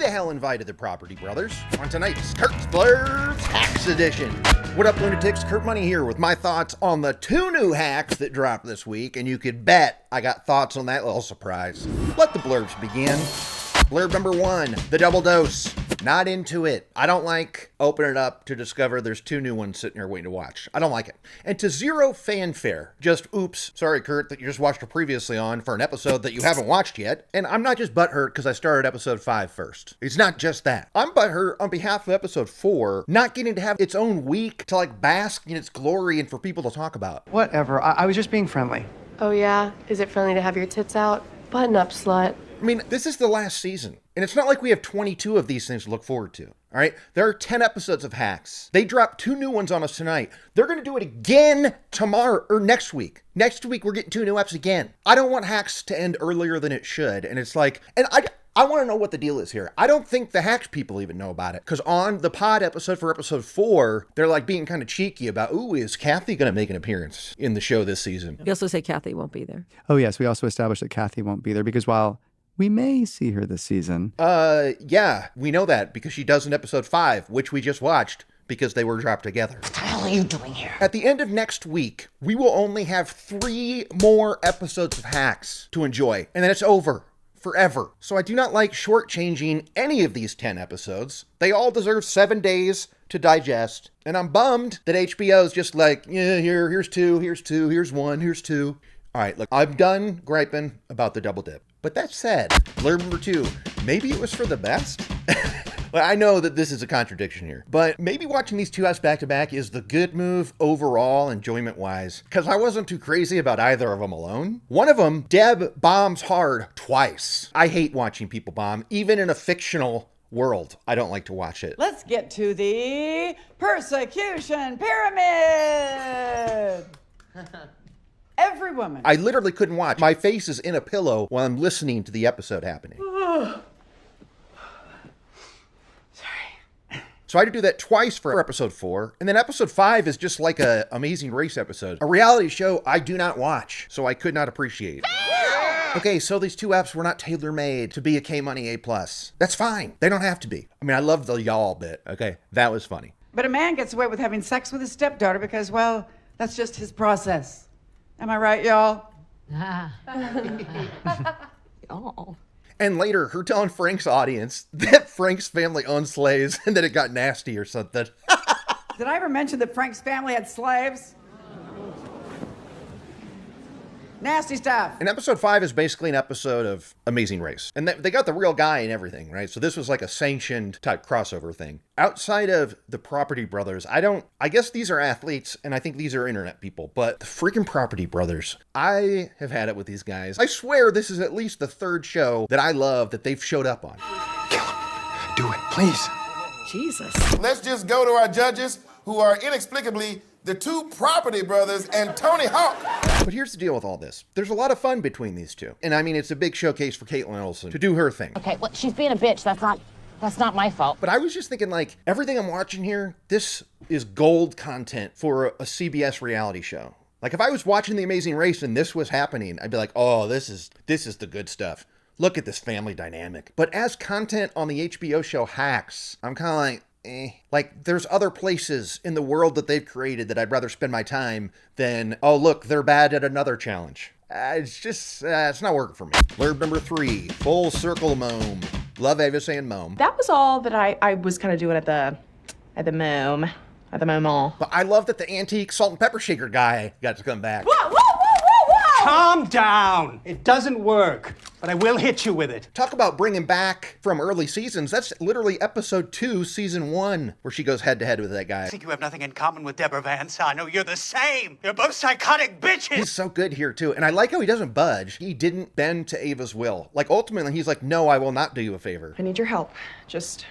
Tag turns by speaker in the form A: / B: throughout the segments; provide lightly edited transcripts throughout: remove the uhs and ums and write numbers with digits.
A: the hell invited the Property Brothers on tonight's KURTS BLURBS Hacks Edition. What up, lunatics? Kurt Money here with my thoughts on the 2 new hacks that dropped this week, and you could bet I got thoughts on that little surprise. Let the blurbs begin. Blurb number 1, the double dose. Not into it. I don't like opening it up to discover there's 2 new ones sitting here waiting to watch. I don't like it. And to zero fanfare. Just, oops, sorry, Kurt, that you just watched it previously on for an episode that you haven't watched yet. And I'm not just butthurt because I started episode 5 first. It's not just that. I'm butthurt on behalf of episode 4 not getting to have its own week to like bask in its glory and for people to talk about.
B: Whatever. I was just being friendly.
C: Oh yeah? Is it friendly to have your tits out? Button up, slut.
A: I mean, this is the last season, and it's not like we have 22 of these things to look forward to, all right? There are 10 episodes of hacks. They dropped 2 new ones on us tonight. They're going to do it again tomorrow, or next week. Next week, we're getting 2 new eps again. I don't want hacks to end earlier than it should, and it's like, and I want to know what the deal is here. I don't think the hacks people even know about it, because on the pod episode for episode 4, they're like being kind of cheeky about, ooh, is Kathy going to make an appearance in the show this season?
D: We also say Kathy won't be there.
B: Oh, yes. We also established that Kathy won't be there because while we may see her this season.
A: Yeah, we know that because she does in episode 5, which we just watched because they were dropped together.
E: What the hell are you doing here?
A: At the end of next week, we will only have 3 more episodes of hacks to enjoy, and then it's over. Forever. So I do not like shortchanging any of these 10 episodes. They all deserve 7 days to digest, and I'm bummed that HBO's just like, yeah, here's 2, here's 2, here's 1, here's 2. All right, look, I'm done griping about the double dip. But that said, blurb number 2, maybe it was for the best? Well, I know that this is a contradiction here, but maybe watching these 2 apps back to back is the good move overall, enjoyment-wise, because I wasn't too crazy about either of them alone. One of them, Deb bombs hard twice. I hate watching people bomb, even in a fictional world. I don't like to watch it.
F: Let's get to the persecution pyramid. Every woman.
A: I literally couldn't watch. My face is in a pillow while I'm listening to the episode happening. So I had to do that twice for episode 4. And then episode 5 is just like a Amazing Race episode. A reality show I do not watch, so I could not appreciate. Okay, so these 2 apps were not tailor-made to be a K-Money A+. That's fine. They don't have to be. I mean, I love the y'all bit. Okay, that was funny.
F: But a man gets away with having sex with his stepdaughter because, well, that's just his process. Am I right, y'all?
D: Oh.
A: And later, her telling Frank's audience that Frank's family owned slaves and that it got nasty or something.
F: Did I ever mention that Frank's family had slaves? Nasty stuff.
A: And episode 5 is basically an episode of Amazing Race. And they got the real guy and everything, right? So this was like a sanctioned type crossover thing. Outside of the Property Brothers, I guess these are athletes and I think these are internet people, but the freaking Property Brothers, I have had it with these guys. I swear this is at least the 3rd show that I love that they've showed up on.
B: Kill him. Do it, please.
D: Jesus.
G: Let's just go to our judges, who are inexplicably the 2 Property Brothers and Tony Hawk.
A: But here's the deal with all this. There's a lot of fun between these 2. And I mean, it's a big showcase for Kaitlyn Olson to do her thing.
E: Okay, well, she's being a bitch. That's not my fault.
A: But I was just thinking, like, everything I'm watching here, this is gold content for a CBS reality show. Like, if I was watching The Amazing Race and this was happening, I'd be like, oh, this is the good stuff. Look at this family dynamic. But as content on the HBO show Hacks, I'm kind of like, like, there's other places in the world that they've created that I'd rather spend my time than, oh, look, they're bad at another challenge. It's just, it's not working for me. Blurb number 3, full circle mome. Love Ava saying mome.
C: That was all that I was kind of doing at the moment.
A: But I love that the antique salt and pepper shaker guy got to come back.
C: Whoa!
H: Calm down. It doesn't work, but I will hit you with it.
A: Talk about bringing back from early seasons. That's literally episode 2, season 1, where she goes head to head with that guy.
H: I think you have nothing in common with Deborah Vance. I know you're the same. You're both psychotic bitches.
A: He's so good here, too. And I like how he doesn't budge. He didn't bend to Ava's will. Like, ultimately, he's like, no, I will not do you a favor.
C: I need your help. Just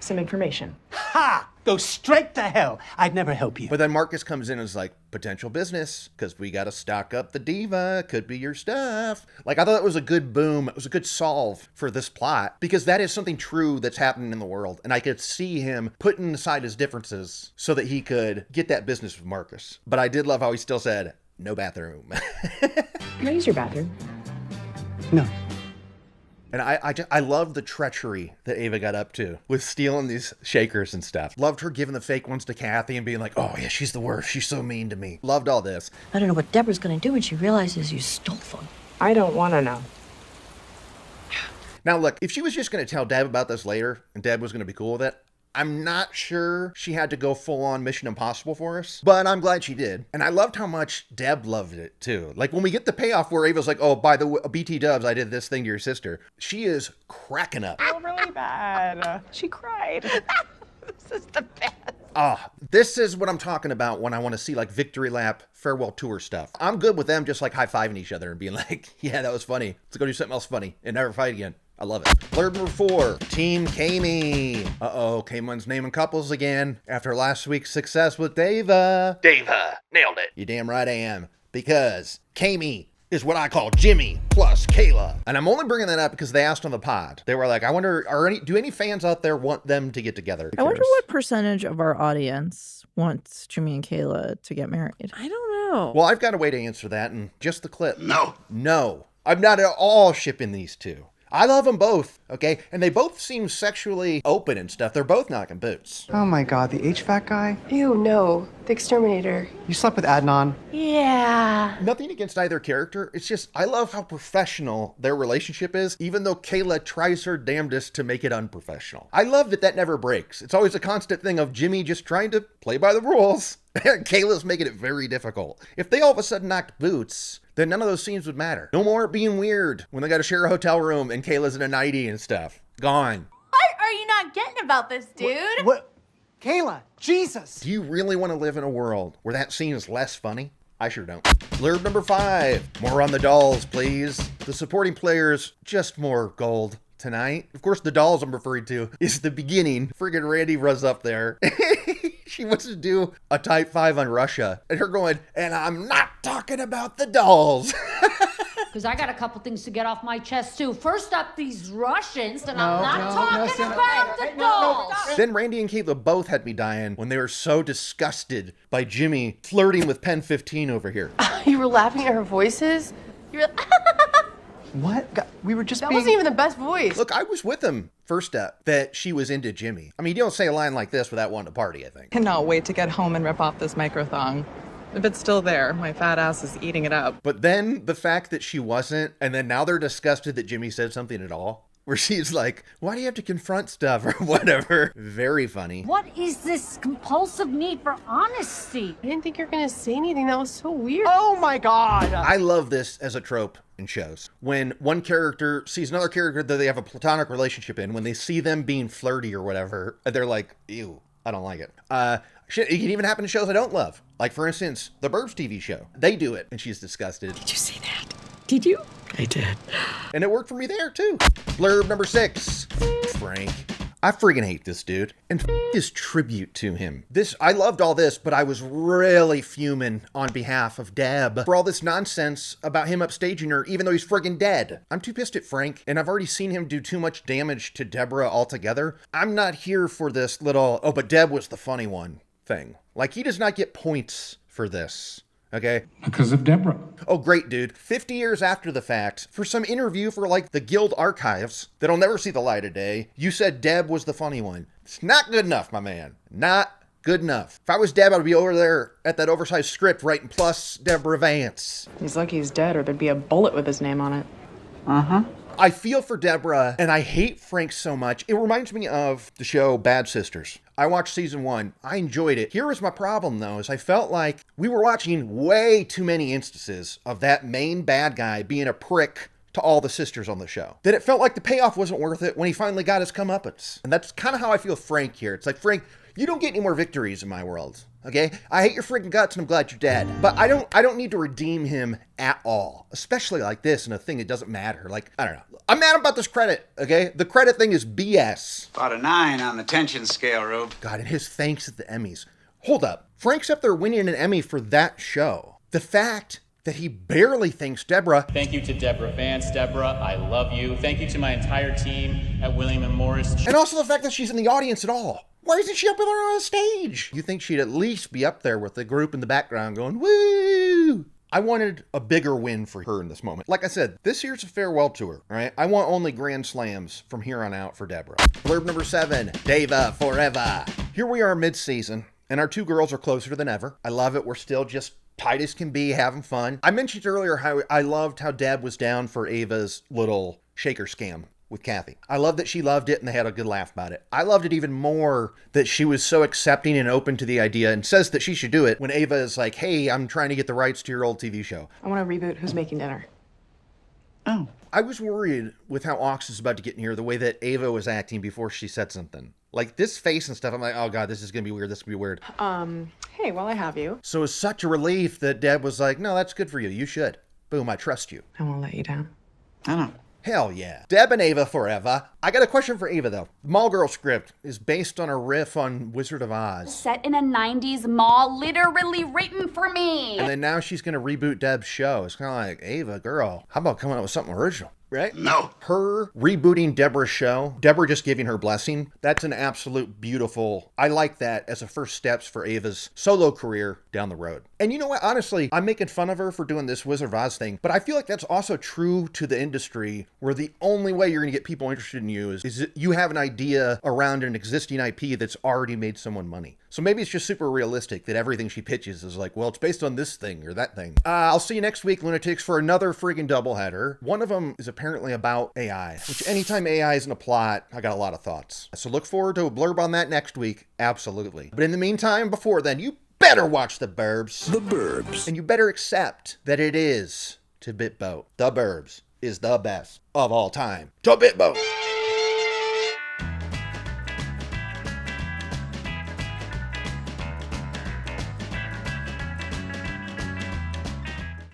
C: some information.
H: Ha! Go straight to hell. I'd never help you.
A: But then Marcus comes in and is like, potential business, because we got to stock up the diva. Could be your stuff. Like, I thought it was a good boom. It was a good solve for this plot, because that is something true that's happening in the world. And I could see him putting aside his differences so that he could get that business with Marcus. But I did love how he still said, no bathroom.
C: Can I use your bathroom?
H: No.
A: And I love the treachery that Ava got up to with stealing these shakers and stuff. Loved her giving the fake ones to Kathy and being like, oh yeah, she's the worst. She's so mean to me. Loved all this.
I: I don't know what Deborah's gonna do when she realizes you stole them.
C: I don't want to know.
A: Now look, if she was just going to tell Deb about this later and Deb was going to be cool with it, I'm not sure she had to go full on Mission Impossible for us, but I'm glad she did. And I loved how much Deb loved it too. Like when we get the payoff where Ava's like, oh, by the way, BT dubs, I did this thing to your sister. She is cracking up.
C: I feel really bad. She cried. This is the best.
A: This is what I'm talking about when I want to see like victory lap, farewell tour stuff. I'm good with them just like high-fiving each other and being like, yeah, that was funny. Let's go do something else funny and never fight again. I love it. Blurb number 4, Team Kmon. Uh-oh, Kmon's naming couples again after last week's success with Deva. Deva, nailed it. You damn right I am. Because Kmon is what I call Jimmy plus Kayla. And I'm only bringing that up because they asked on the pod. They were like, I wonder, do any fans out there want them to get together?
J: I wonder what percentage of our audience wants Jimmy and Kayla to get married.
D: I don't know.
A: Well, I've got a way to answer that in just the clip.
G: No.
A: I'm not at all shipping these two. I love them both, okay? And they both seem sexually open and stuff. They're both knocking boots.
B: Oh my god, the HVAC guy?
K: Ew, no. The exterminator.
B: You slept with Adnan?
K: Yeah.
A: Nothing against either character. It's just, I love how professional their relationship is, even though Kayla tries her damnedest to make it unprofessional. I love that never breaks. It's always a constant thing of Jimmy just trying to play by the rules. Kayla's making it very difficult. If they all of a sudden knocked boots, then none of those scenes would matter. No more being weird when they got to share a hotel room and Kayla's in a nightie and stuff. Gone.
K: What are you not getting about this, dude?
H: What? Kayla, Jesus.
A: Do you really want to live in a world where that scene is less funny? I sure don't. Blurb number 5. More on the dolls, please. The supporting players, just more gold tonight. Of course, the dolls I'm referring to is the beginning. Friggin' Randy runs up there. She wants to do a type 5 on Russia. And her going, and I'm not talking about the dolls.
E: Because I got a couple things to get off my chest, too. First up, these Russians, and I'm not talking about the dolls.
A: Then Randy and Kayla both had me dying when they were so disgusted by Jimmy flirting with Pen 15 over here.
K: You were laughing at her voices? You were
B: What? God, we were just
K: That
B: being...
K: wasn't even the best voice.
A: Look, I was with him first up that she was into Jimmy. I mean, you don't say a line like this without wanting to party, I think.
C: Cannot wait to get home and rip off this microthong. If it's still there, my fat ass is eating it up.
A: But then the fact that she wasn't, and then now they're disgusted that Jimmy said something at all, where she's like, why do you have to confront stuff or whatever? Very funny.
E: What is this compulsive need for honesty?
K: I didn't think you were gonna say anything. That was so weird.
H: Oh my God.
A: I love this as a trope in shows. When one character sees another character that they have a platonic relationship in, when they see them being flirty or whatever, they're like, ew, I don't like it. Shit, it can even happen in shows I don't love. Like, for instance, the Burbs TV show. They do it, and she's disgusted.
D: Did you see that? Did you? I did.
A: And it worked for me there, too. Blurb number 6. Frank. I friggin' hate this dude. And his tribute to him. I loved all this, but I was really fuming on behalf of Deb for all this nonsense about him upstaging her, even though he's friggin' dead. I'm too pissed at Frank, and I've already seen him do too much damage to Deborah altogether. I'm not here for this little, oh, but Deb was the funny one thing. Like, he does not get points for this. Okay?
L: Because of Deborah.
A: Oh, great, dude. 50 years after the fact, for some interview for, like, the Guild archives that'll never see the light of day, you said Deb was the funny one. It's not good enough, my man. Not good enough. If I was Deb, I'd be over there at that oversized script writing plus Deborah Vance.
C: He's lucky he's dead, or there'd be a bullet with his name on it.
B: Uh-huh.
A: I feel for Deborah, and I hate Frank so much. It reminds me of the show Bad Sisters. I watched season 1. I enjoyed it. Here was my problem, though, is I felt like we were watching way too many instances of that main bad guy being a prick to all the sisters on the show. That it felt like the payoff wasn't worth it when he finally got his comeuppance. And that's kind of how I feel Frank here. It's like, Frank, you don't get any more victories in my world. Okay? I hate your freaking guts and I'm glad you're dead. But I don't need to redeem him at all. Especially like this in a thing that doesn't matter. Like, I don't know. I'm mad about this credit, okay? The credit thing is BS.
M: About a 9 on the tension scale, Rube.
A: God, and his thanks at the Emmys. Hold up. Frank's up there winning an Emmy for that show. The fact that he barely thanks Deborah.
N: Thank you to Deborah Vance. Deborah, I love you. Thank you to my entire team at William & Morris.
A: And also the fact that she's in the audience at all. Why isn't she up there on the stage? You think she'd at least be up there with the group in the background going, woo! I wanted a bigger win for her in this moment. Like I said, this year's a farewell tour, all right? I want only grand slams from here on out for Deborah. Blurb number 7, Deva forever. Here we are mid-season, and our two girls are closer than ever. I love it. We're still just tight as can be, having fun. I mentioned earlier how I loved how Deb was down for Ava's little shaker scam with Kathy. I love that she loved it and they had a good laugh about it. I loved it even more that she was so accepting and open to the idea and says that she should do it when Ava is like, hey, I'm trying to get the rights to your old TV show.
K: I want to reboot Who's Making Dinner.
F: Oh.
A: I was worried with how Ox is about to get in here, the way that Ava was acting before she said something. Like this face and stuff, I'm like, oh God, this is going to be weird. This is going to be weird.
K: Hey, while I have you.
A: So it's such a relief that Deb was like, no, that's good for you. You should. Boom, I trust you.
K: I won't let you down.
F: I know.
A: Hell yeah. Deb and Ava forever. I got a question for Ava, though. The Mall Girl script is based on a riff on Wizard of Oz.
L: Set in a 90s mall, literally written for me.
A: And then now she's going to reboot Deb's show. It's kind of like, Ava, girl, how about coming up with something original? Right?
G: No.
A: Her rebooting Deborah's show, Deborah just giving her blessing, that's an absolute beautiful, I like that as a first steps for Ava's solo career down the road. And you know what? Honestly, I'm making fun of her for doing this Wizard of Oz thing, but I feel like that's also true to the industry where the only way you're going to get people interested in you is that you have an idea around an existing IP that's already made someone money. So maybe it's just super realistic that everything she pitches is like, well, it's based on this thing or that thing. I'll see you next week, lunatics, for another freaking doubleheader. One of them is apparently about AI, which anytime AI is in a plot, I got a lot of thoughts. So look forward to a blurb on that next week. Absolutely. But in the meantime, before then, you better watch The Burbs.
O: The Burbs.
A: And you better accept that it is to Bitboat. The Burbs is the best of all time. To Bitboat.